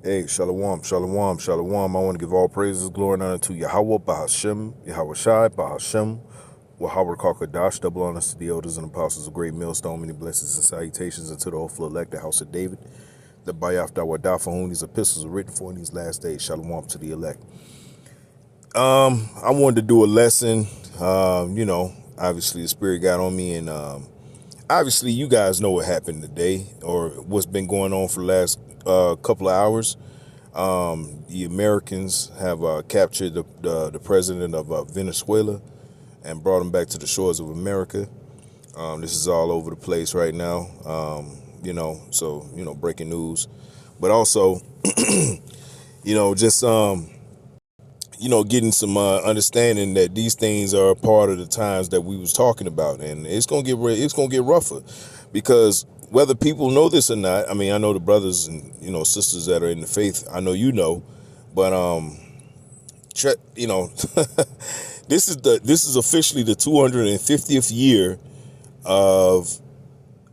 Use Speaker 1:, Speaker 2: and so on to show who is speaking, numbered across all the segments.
Speaker 1: Hey, shalom, shalom, shalom. I want to give all praises, glory, and honor to Yahweh, Bahashem, Yahweh Shai, Bahashem, Wahawah Kakadash, double honors to the elders and apostles of Great Millstone, many blessings and salutations unto the hopeful elect, the house of David, the Bayaf Dawadah, for whom these epistles are written for in these last days. Shalom to the elect. I wanted to do a lesson. Obviously the Spirit got on me, and obviously you guys know what happened today, or what's been going on for the last couple of hours. The Americans have captured the president of Venezuela and brought him back to the shores of America. This is all over the place right now. Breaking news, but also, getting some understanding that these things are a part of the times that we was talking about, and it's gonna get rougher, because whether people know this or not, I mean, I know the brothers and sisters that are in the faith, I know but this is officially the 250th year of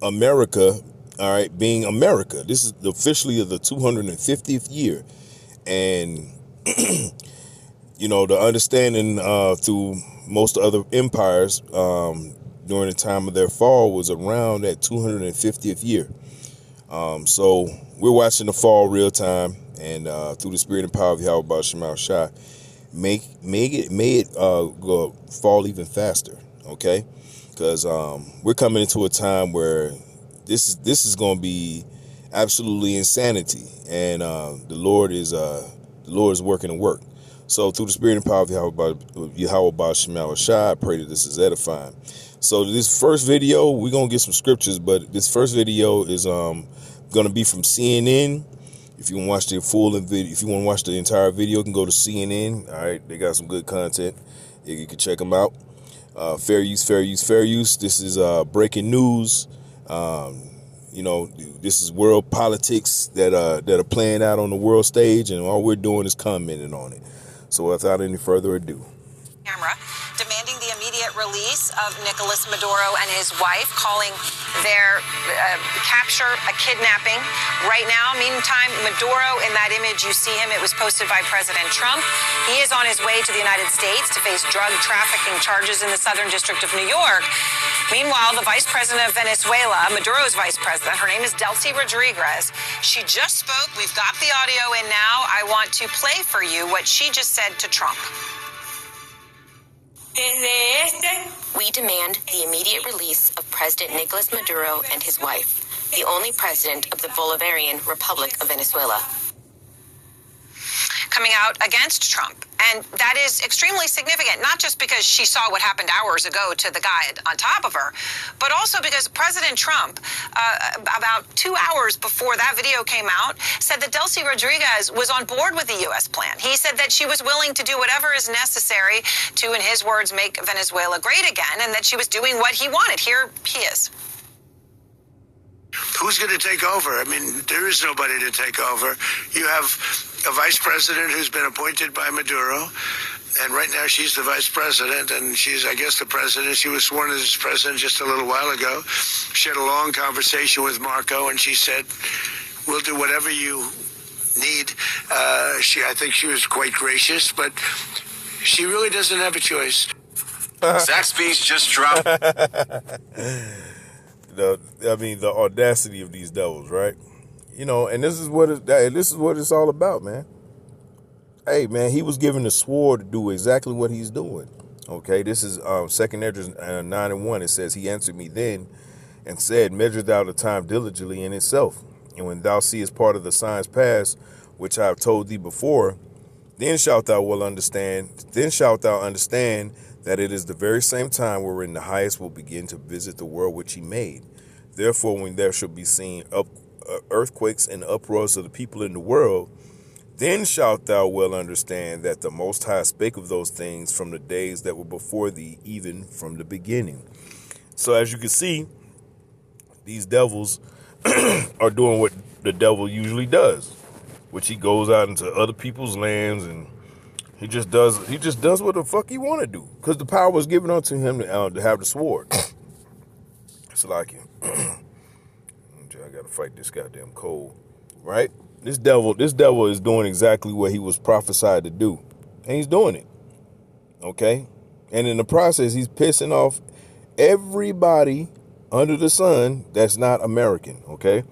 Speaker 1: America, all right, being America. This is officially the 250th year, and the understanding through most other empires during the time of their fall was around that 250th year. So we're watching the fall real time, and through the spirit and power of Yahweh Ba'al Shai, may it go fall even faster, okay? Because we're coming into a time where this is going to be absolutely insanity, and the Lord is working and work. So through the spirit and power of Yahweh Ba'al Shai, I pray that this is edifying. So this first video, we're going to get some scriptures, but this first video is going to be from CNN. If you want to watch the if you want to watch the entire video, you can go to CNN. All right, they got some good content. You can check them out. Fair use, fair use, fair use. This is breaking news. This is world politics that are playing out on the world stage, and all we're doing is commenting on it. So without any further ado.
Speaker 2: Camera demanding the immediate release of Nicolas Maduro and his wife, calling their capture a kidnapping. Right now, meantime, Maduro, in that image, you see him. It was posted by President Trump. He is on his way to the United States to face drug trafficking charges in the Southern District of New York. Meanwhile, the vice president of Venezuela, Maduro's vice president, her name is Delcy Rodriguez. She just spoke. We've got the audio in now. I want to play for you what she just said to Trump.
Speaker 3: We demand the immediate release of President Nicolas Maduro and his wife, the only president of the Bolivarian Republic of Venezuela.
Speaker 2: Coming out against Trump. And that is extremely significant, not just because she saw what happened hours ago to the guy on top of her, but also because President Trump, about 2 hours before that video came out, said that Delcy Rodriguez was on board with the U.S. plan. He said that she was willing to do whatever is necessary to, in his words, make Venezuela great again, and that she was doing what he wanted. Here he is.
Speaker 4: Who's going to take over? I mean, there is nobody to take over. You have a vice president who's been appointed by Maduro, and right now she's the vice president, and she's, I guess, the president. She was sworn as president just a little while ago. She had a long conversation with Marco, and she said, we'll do whatever you need. I think she was quite gracious, but she really doesn't have a choice.
Speaker 5: Zaxby's just dropped.
Speaker 1: The audacity of these devils, right? And this is what it's all about, man. Hey, man, he was given the sword to do exactly what he's doing. Okay, this is 2 Esdras 9:1. It says, he answered me then and said, measure thou the time diligently in itself. And when thou seest part of the signs pass, which I have told thee before, then shalt thou understand that it is the very same time wherein the highest will begin to visit the world which he made. Therefore, when there shall be seen earthquakes and uproars of the people in the world, then shalt thou well understand that the Most High spake of those things from the days that were before thee, even from the beginning. So as you can see, these devils are doing what the devil usually does, which he goes out into other people's lands, and he just does what the fuck he want to do, because the power was given unto him to have the sword. It's like him. I gotta fight this goddamn cold, right? This devil is doing exactly what he was prophesied to do. And he's doing it. Okay? And in the process, he's pissing off everybody under the sun that's not American. Okay?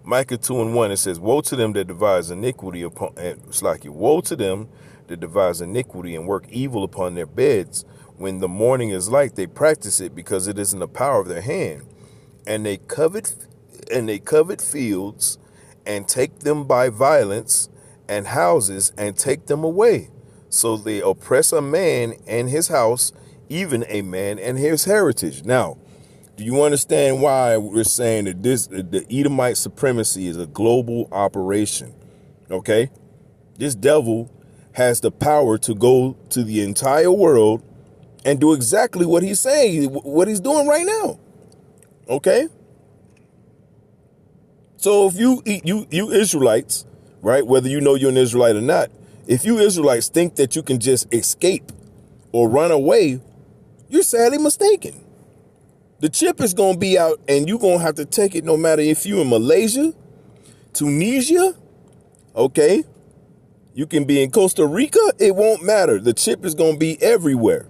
Speaker 1: Micah 2:1, it says, woe to them that devise iniquity upon, woe to them that devise iniquity and work evil upon their beds. When the morning is light, they practice it because it is in the power of their hand. And they covet fields and take them by violence, and houses and take them away. So they oppress a man and his house, even a man and his heritage. Now, do you understand why we're saying that the Edomite supremacy is a global operation? Okay? This devil has the power to go to the entire world and do exactly what he's saying, what he's doing right now. Okay? So if you Israelites, right, whether you know you're an Israelite or not, if you Israelites think that you can just escape or run away, you're sadly mistaken. The chip is going to be out and you're going to have to take it no matter if you're in Malaysia, Tunisia, okay? You can be in Costa Rica. It won't matter. The chip is going to be everywhere.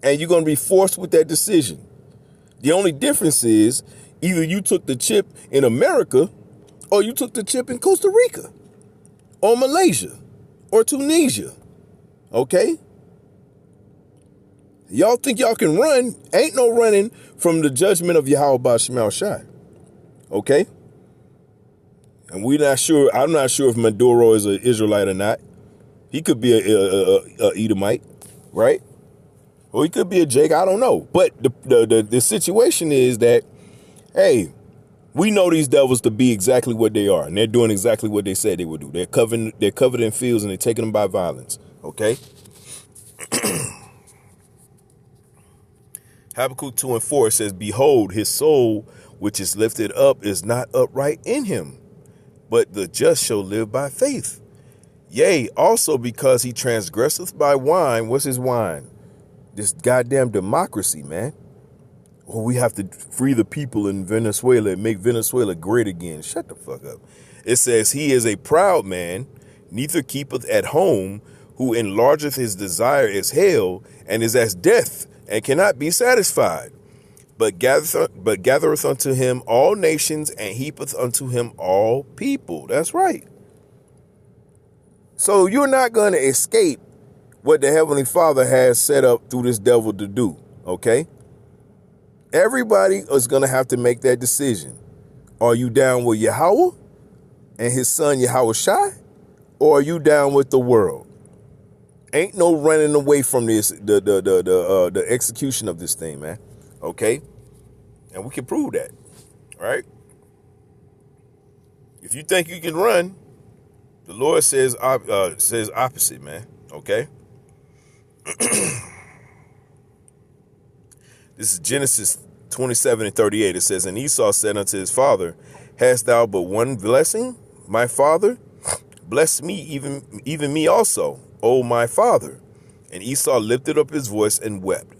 Speaker 1: And you're going to be forced with that decision. The only difference is either you took the chip in America or you took the chip in Costa Rica or Malaysia or Tunisia. Okay? Y'all think y'all can run? Ain't no running from the judgment of Yahweh Ba'Shem Shai. Okay? And we're not sure. I'm not sure if Maduro is an Israelite or not. He could be a Edomite, right? Or he could be a Jake. I don't know. But the situation is that, hey, we know these devils to be exactly what they are, and they're doing exactly what they said they would do. They're covered in fields, and they're taking them by violence. Okay. Habakkuk 2:4 says, behold, his soul, which is lifted up, is not upright in him, but the just shall live by faith. Yea, also because he transgresseth by wine. What's his wine? This goddamn democracy, man. Well, we have to free the people in Venezuela and make Venezuela great again. Shut the fuck up. It says, he is a proud man, neither keepeth at home, who enlargeth his desire as hell, and is as death, and cannot be satisfied. But gathereth unto him all nations, and heapeth unto him all people. That's right. So you're not going to escape what the Heavenly Father has set up through this devil to do, okay? Everybody is going to have to make that decision. Are you down with Yahweh and his son Yahweh Shai, or are you down with the world? Ain't no running away from this, the execution of this thing, man. Okay? And we can prove that, right? If you think you can run, the Lord says opposite, man. Okay? This is Genesis 27:38. It says, and Esau said unto his father, hast thou but one blessing, my father? Bless me, even me also, O my father. And Esau lifted up his voice and wept.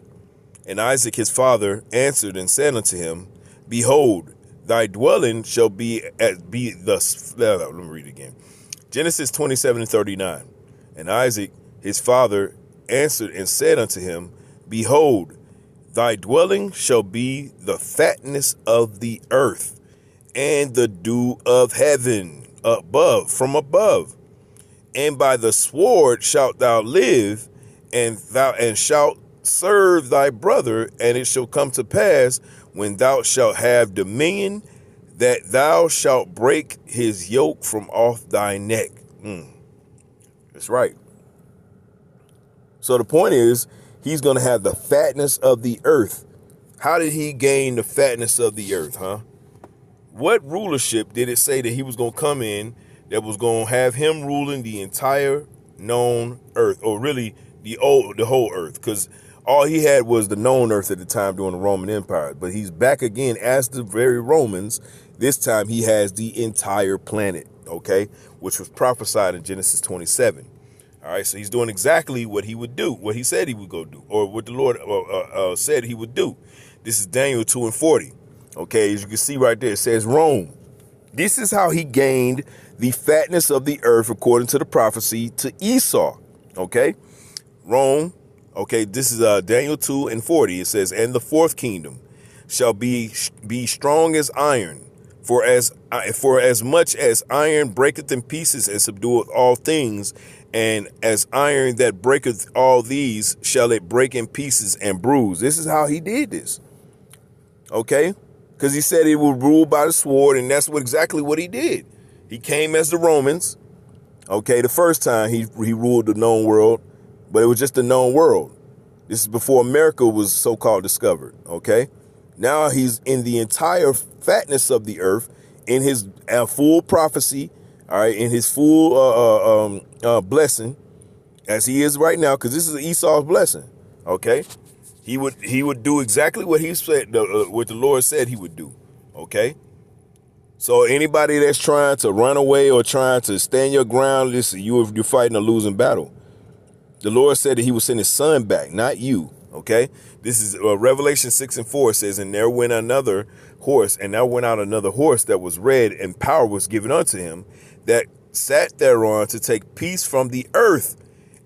Speaker 1: And Isaac his father answered and said unto him, behold, thy dwelling shall be thus. Let me read it again. Genesis 27:39. And Isaac his father answered and said unto him, behold, thy dwelling shall be the fatness of the earth, and the dew of heaven from above. And by the sword shalt thou live, and shalt serve thy brother. And it shall come to pass, when thou shalt have dominion, that thou shalt break his yoke from off thy neck. That's right. So the point is, he's going to have the fatness of the earth. How did he gain the fatness of the earth, huh? What rulership did it say that he was going to come in that was going to have him ruling the entire known earth, or really the whole earth? Because all he had was the known earth at the time during the Roman Empire. But he's back again as the very Romans. This time he has the entire planet, okay, which was prophesied in Genesis 27. All right, so he's doing exactly what he would do, what he said he would go do, or what the Lord said he would do. This is Daniel 2:40. Okay, as you can see right there, it says Rome. This is how he gained the fatness of the earth, according to the prophecy, to Esau. Okay, Rome. Okay, this is Daniel 2:40. It says, and the fourth kingdom shall be strong as iron, for as much as iron breaketh in pieces and subdueth all things, and as iron that breaketh all these shall it break in pieces and bruise. This is how he did this. Okay, because he said he would rule by the sword, and that's exactly what he did. He came as the Romans. Okay, the first time he ruled the known world, but it was just the known world. This is before America was so-called discovered. Okay, now he's in the entire fatness of the earth, in his full prophecy. All right, in his full blessing, as he is right now, because this is Esau's blessing. Okay. He would do exactly what he said, what the Lord said he would do. Okay. So anybody that's trying to run away or trying to stand your ground, listen, you're fighting a losing battle. The Lord said that he would send his son back, not you. Okay. This is Revelation 6:4 says, and there went another horse, and there went out another horse that was red, and power was given unto him that sat thereon to take peace from the earth,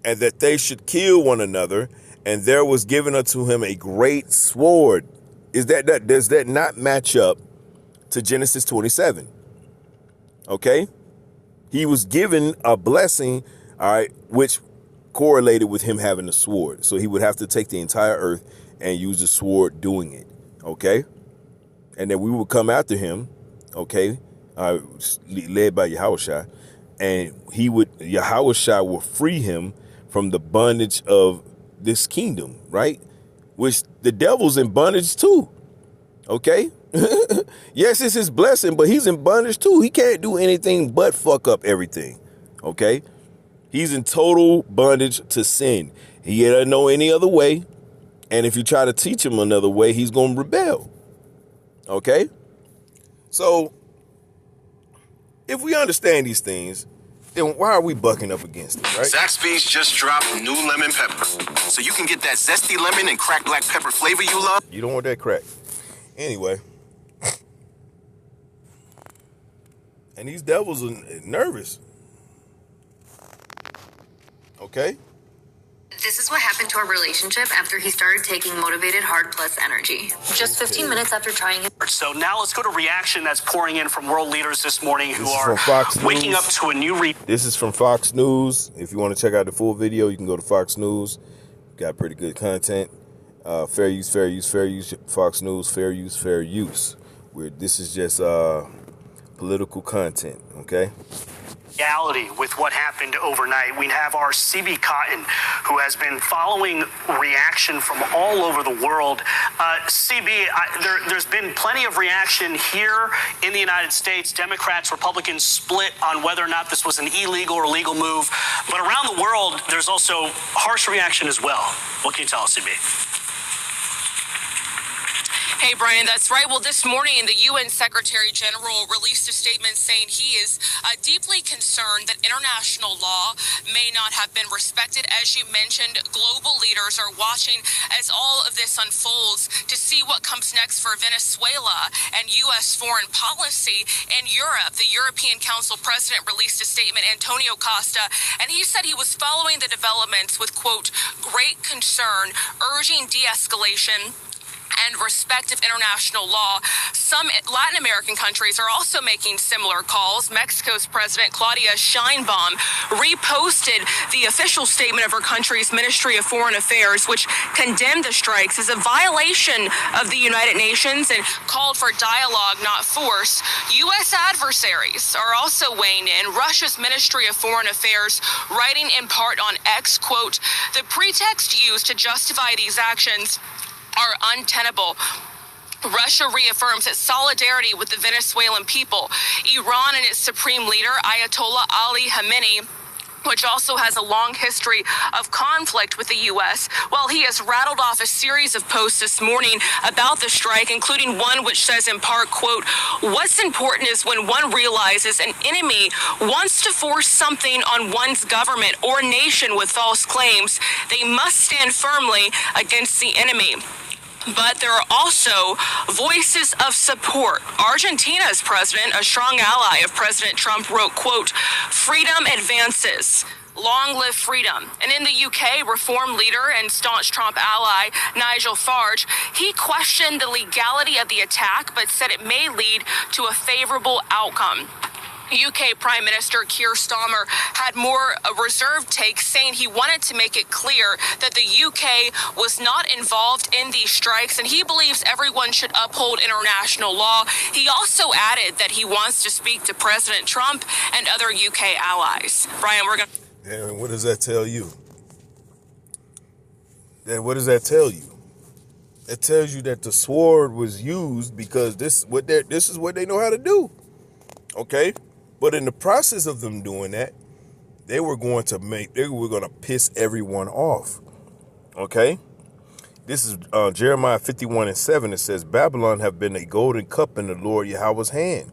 Speaker 1: and that they should kill one another. And there was given unto him a great sword. Does that not match up to Genesis 27? Okay. He was given a blessing, all right, which correlated with him having a sword. So he would have to take the entire earth and use the sword doing it. Okay. And then we would come after him. Okay. Led by Yahushua. And Yahushua will free him from the bondage of this kingdom, right? Which the devil's in bondage too. Okay. Yes, it's his blessing, but he's in bondage too. He can't do anything but fuck up everything. Okay. He's in total bondage to sin. He doesn't know any other way. And if you try to teach him another way, he's going to rebel. Okay. So if we understand these things, then why are we bucking up against it, right?
Speaker 5: Zaxby's just dropped new lemon pepper. So you can get that zesty lemon and cracked black pepper flavor you love.
Speaker 1: You don't want that crack. Anyway. And these devils are nervous. Okay?
Speaker 6: This is what happened to our relationship after he started taking Motivated Hard Plus Energy. Just 15 minutes after trying it.
Speaker 7: So now let's go to reaction that's pouring in from world leaders this morning who are waking up to a new
Speaker 1: This is from Fox News. If you want to check out the full video, you can go to Fox News. Got pretty good content. Fair use, fair use, fair use. Fox News, fair use, fair use. This is just political content, okay?
Speaker 7: reality with what happened overnight. We have our CB Cotton, who has been following reaction from all over the world. CB, there's been plenty of reaction here in the United States. Democrats, Republicans split on whether or not this was an illegal or legal move. But around the world, there's also harsh reaction as well. What can you tell us, CB?
Speaker 8: Hey, Brian, that's right. Well, this morning, the UN Secretary General released a statement saying he is deeply concerned that international law may not have been respected. As you mentioned, global leaders are watching as all of this unfolds to see what comes next for Venezuela and U.S. foreign policy. In Europe, the European Council president released a statement, Antonio Costa, and he said he was following the developments with, quote, great concern, urging de-escalation and respect of international law. Some Latin American countries are also making similar calls. Mexico's President Claudia Sheinbaum reposted the official statement of her country's Ministry of Foreign Affairs, which condemned the strikes as a violation of the United Nations and called for dialogue, not force. U.S. adversaries are also weighing in. Russia's Ministry of Foreign Affairs writing in part on X, quote, the pretext used to justify these actions are untenable. Russia reaffirms its solidarity with the Venezuelan people. Iran and its supreme leader, Ayatollah Ali Khamenei, which also has a long history of conflict with the U.S. Well, he has rattled off a series of posts this morning about the strike, including one which says in part, quote, what's important is when one realizes an enemy wants to force something on one's government or nation with false claims, they must stand firmly against the enemy. But there are also voices of support. Argentina's president, a strong ally of President Trump, wrote, quote, "Freedom advances. Long live freedom." And in the UK, reform leader and staunch Trump ally Nigel Farage, he questioned the legality of the attack, but said it may lead to a favorable outcome. UK Prime Minister Keir Starmer had more reserved takes, saying he wanted to make it clear that the UK was not involved in these strikes, and he believes everyone should uphold international law. He also added that he wants to speak to President Trump and other UK allies. Brian, we're going to...
Speaker 1: And what does that tell you? What does that tell you? It tells you that the sword was used because this is what they know how to do. Okay? But in the process of them doing that, they were going to piss everyone off. Okay? This is Jeremiah 51:7. It says, "Babylon have been a golden cup in the Lord Yahweh's hand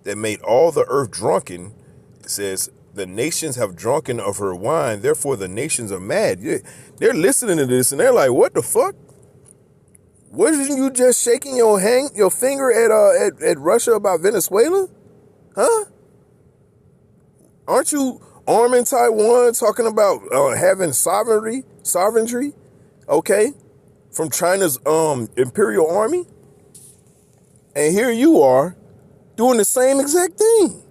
Speaker 1: that made all the earth drunken." It says, "The nations have drunken of her wine, therefore the nations are mad." They're listening to this and they're like, what the fuck? Wasn't you just shaking your finger at Russia about Venezuela? Huh? Aren't you arming Taiwan, talking about having sovereignty, okay, from China's imperial army? And here you are doing the same exact thing.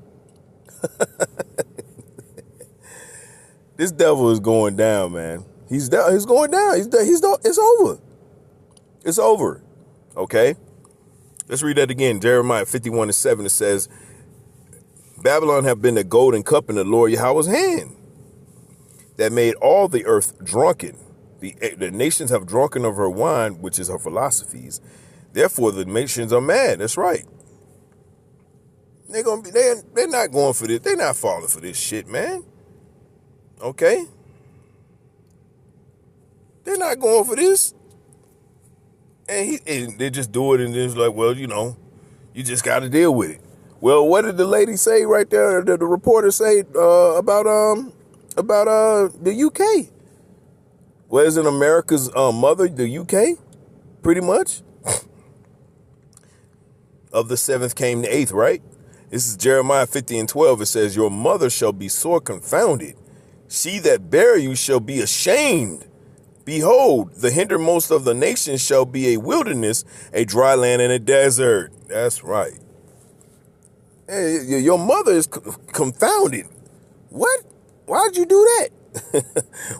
Speaker 1: This devil is going down, man. He's going down. It's over. It's over. Okay? Let's read that again. Jeremiah 51:7. It says, "Babylon have been a golden cup in the Lord Yahweh's hand that made all the earth drunken. The nations have drunken of her wine, which is her philosophies. Therefore the nations are mad." That's right. They're not going for this. They're not falling for this shit, man. Okay? They're not going for this. And they just do it, and it's like, well, you just got to deal with it. Well, what did the lady say right there? The reporter say about the UK? Well, isn't America's mother the UK? Pretty much. Of the seventh came the eighth, right? This is Jeremiah 50:12. It says, "Your mother shall be sore confounded. She that bare you shall be ashamed. Behold, the hindermost of the nations shall be a wilderness, a dry land and a desert." That's right. Hey, your mother is confounded. What? Why'd you do that?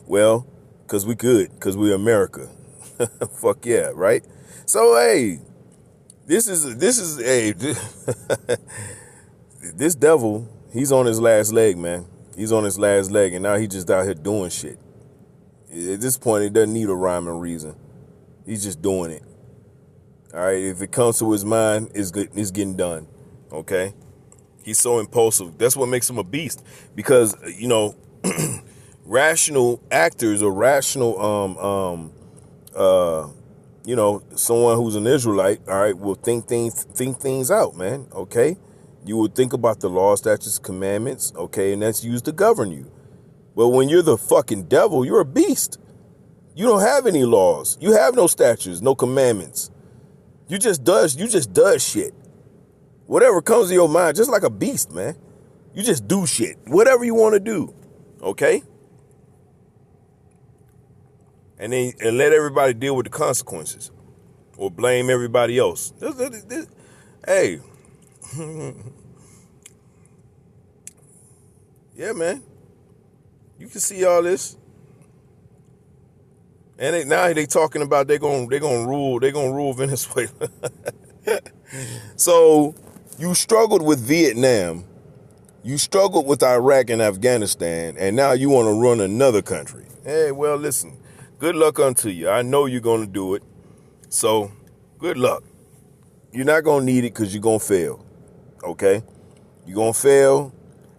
Speaker 1: Well, because we could, because we're America. Fuck yeah, right? So, hey, this devil, he's on his last leg, man. He's on his last leg, and now he just out here doing shit. At this point, it doesn't need a rhyme and reason. He's just doing it. All right, if it comes to his mind, it's getting done. Okay? He's so impulsive. That's what makes him a beast. Because, rational actors or rational, someone who's an Israelite, all right, will think things out, man. Okay? You would think about the law, statutes, commandments, okay, and that's used to govern you. But when you're the fucking devil, you're a beast. You don't have any laws. You have no statutes, no commandments. You just does shit. Whatever comes to your mind, just like a beast, man. You just do shit. Whatever you want to do. Okay? And let everybody deal with the consequences. Or blame everybody else. Hey. Yeah, man. You can see all this. And now they talking about they're gonna rule Venezuela. So you struggled with Vietnam, you struggled with Iraq and Afghanistan, and now you want to run another country. Hey, well, listen, good luck unto you. I know you're gonna do it. So good luck. You're not gonna need it because you're gonna fail. Okay? You're gonna fail,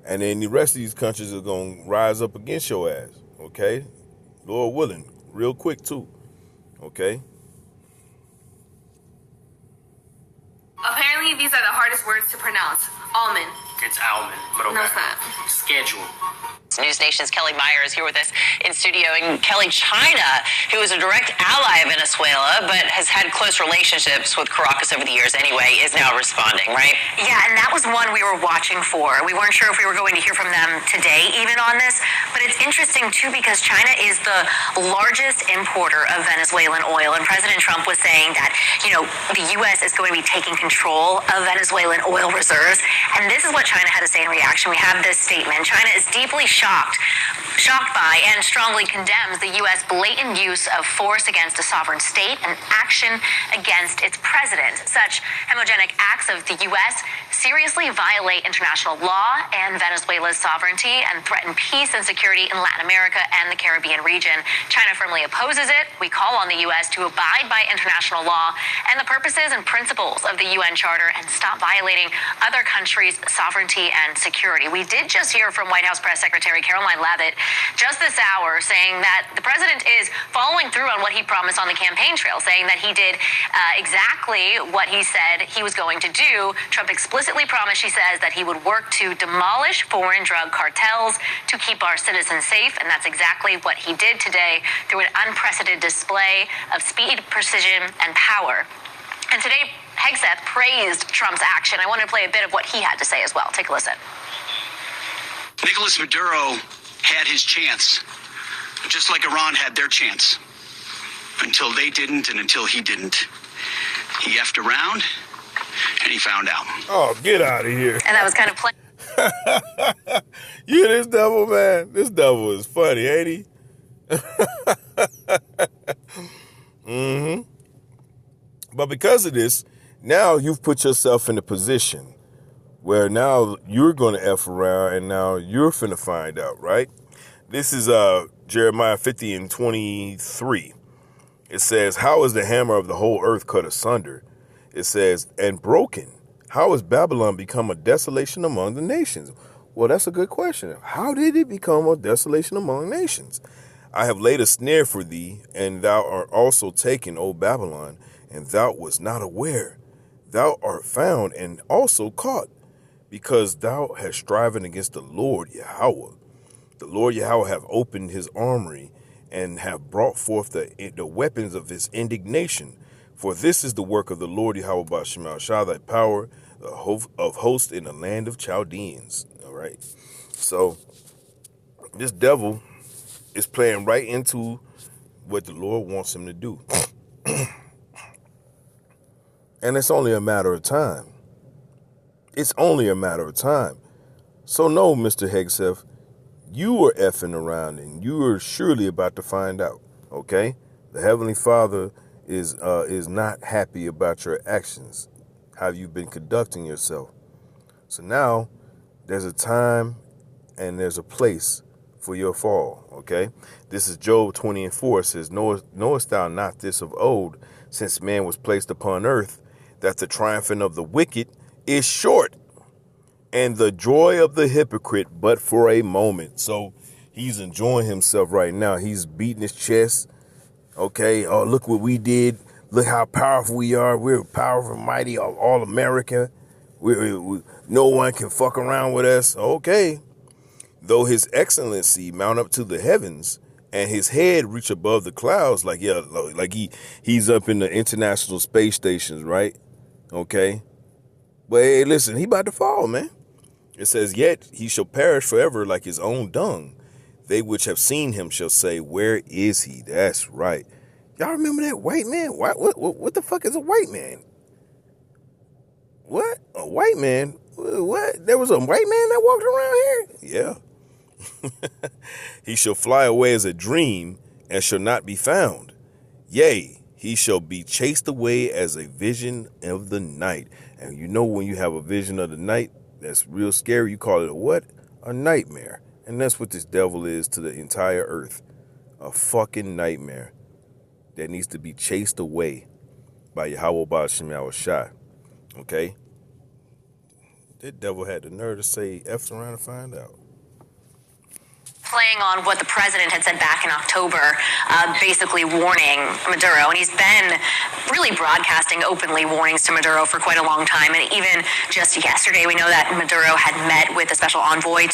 Speaker 1: and then the rest of these countries are gonna rise up against your ass. Okay? Lord willing. Real quick, too. Okay?
Speaker 6: Apparently, these are the hardest words to pronounce. Almond.
Speaker 9: It's Alman, but okay.
Speaker 6: How's that?
Speaker 9: Schedule.
Speaker 2: News Nation's Kelly Meyer is here with us in studio. And Kelly, China, who is a direct ally of Venezuela, but has had close relationships with Caracas over the years anyway, is now responding, right?
Speaker 10: Yeah, and that was one we were watching for. We weren't sure if we were going to hear from them today even on this, but it's interesting too because China is the largest importer of Venezuelan oil, and President Trump was saying that, the U.S. is going to be taking control of Venezuelan oil reserves, and this is what China had to say in reaction. We have this statement. China is deeply shocked by and strongly condemns the U.S. blatant use of force against a sovereign state and action against its president. Such homogenic acts of the U.S. seriously violate international law and Venezuela's sovereignty and threaten peace and security in Latin America and the Caribbean region. China firmly opposes it. We call on the U.S. to abide by international law and the purposes and principles of the UN Charter and stop violating other countries' sovereignty and security. We did just hear from White House Press Secretary Caroline Leavitt just this hour saying that the president is following through on what he promised on the campaign trail, saying that he did exactly what he said he was going to do. Trump explicitly promised, she says, that he would work to demolish foreign drug cartels to keep our citizens safe, and that's exactly what he did today through an unprecedented display of speed, precision, and power. And today, Hegseth praised Trump's action. I want to play a bit of what he had to say as well. Take a listen.
Speaker 11: Nicolas Maduro had his chance, just like Iran had their chance, until they didn't and until he didn't. He effed around, and he found out.
Speaker 1: Oh, get out of here.
Speaker 10: And that was kind of plain.
Speaker 1: You this devil, man. This devil is funny, ain't he? Mm-hmm. But because of this, now you've put yourself in a position where now you're going to F around and now you're finna find out, right? This is Jeremiah 50:23. It says, how is the hammer of the whole earth cut asunder? It says, and broken. How has Babylon become a desolation among the nations? Well, that's a good question. How did it become a desolation among nations? I have laid a snare for thee, and thou art also taken, O Babylon, and thou wast not aware. Thou art found and also caught, because thou hast striven against the Lord Yahweh. The Lord Yahweh have opened his armory and have brought forth the weapons of his indignation. For this is the work of the Lord Yahweh Ba'Shem Shah, thy power of hosts in the land of Chaldeans. All right. So this devil is playing right into what the Lord wants him to do. And it's only a matter of time. It's only a matter of time. So no, Mr. Hegseth, you are effing around and you are surely about to find out, okay? The Heavenly Father is not happy about your actions, how you've been conducting yourself. So now there's a time and there's a place for your fall, okay? This is Job 20:4. It says, knowest thou not this of old, since man was placed upon earth, that the triumphing of the wicked is short, and the joy of the hypocrite but for a moment. So he's enjoying himself right now. He's beating his chest. Okay, oh, look what we did. Look how powerful we are. We're powerful, mighty, all America. No one can fuck around with us. Okay. Though his excellency mount up to the heavens and his head reach above the clouds, like he's up in the International Space Stations, right? Okay. But hey, listen, he about to fall, man. It says, yet he shall perish forever like his own dung. They which have seen him shall say, where is he? That's right. Y'all remember that white man? What the fuck is a white man? What? A white man? What? There was a white man that walked around here? Yeah. He shall fly away as a dream and shall not be found. Yea, he shall be chased away as a vision of the night. And you know when you have a vision of the night, that's real scary. You call it a what? A nightmare. And that's what this devil is to the entire earth. A fucking nightmare that needs to be chased away by Yahweh Ba'Shem Shah. Okay? That devil had the nerve to say F's around to find out.
Speaker 10: playing on what the president had said back in October, basically warning Maduro. And he's been really broadcasting openly warnings to Maduro for quite a long time. And even just yesterday, we know that Maduro had met with the special envoy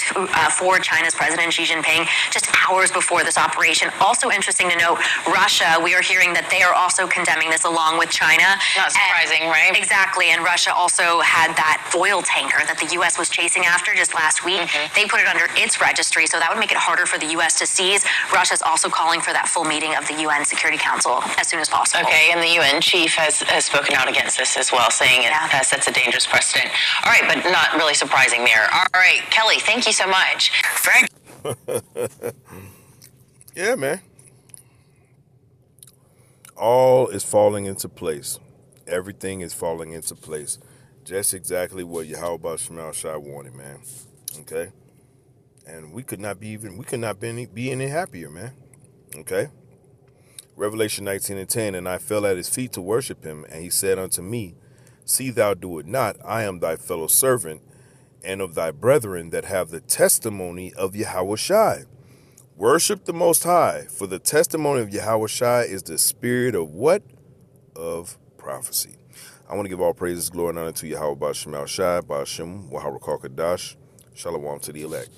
Speaker 10: for China's President Xi Jinping just hours before this operation. Also interesting to note, Russia, we are hearing that they are also condemning this along with China.
Speaker 3: Not surprising, right?
Speaker 10: Exactly. And Russia also had that oil tanker that the U.S. was chasing after just last week. They put it under its registry, so that would make it harder for the U.S. to seize. Russia's also calling for that full meeting of the UN Security Council as soon as possible.
Speaker 3: Okay, and the UN chief has spoken out against this as well, saying it sets a dangerous precedent. All right, but not really surprising there. All right, Kelly, thank you so much.
Speaker 1: Thank Yeah, man. All is falling into place. Everything is falling into place. Just exactly what Yahweh Shemel Shai wanted, man. Okay? And we could not be any happier, man. Okay? Revelation 19:10, and I fell at his feet to worship him, and he said unto me, See thou do it not, I am thy fellow servant, and of thy brethren that have the testimony of Yahweh Shai. Worship the Most High, for the testimony of Yahweh Shai is the spirit of what? Of prophecy. I want to give all praises, glory, and honor to Yahweh Shemel Shai, Ba'ashem, Wahara Kadash, Shalom to the elect.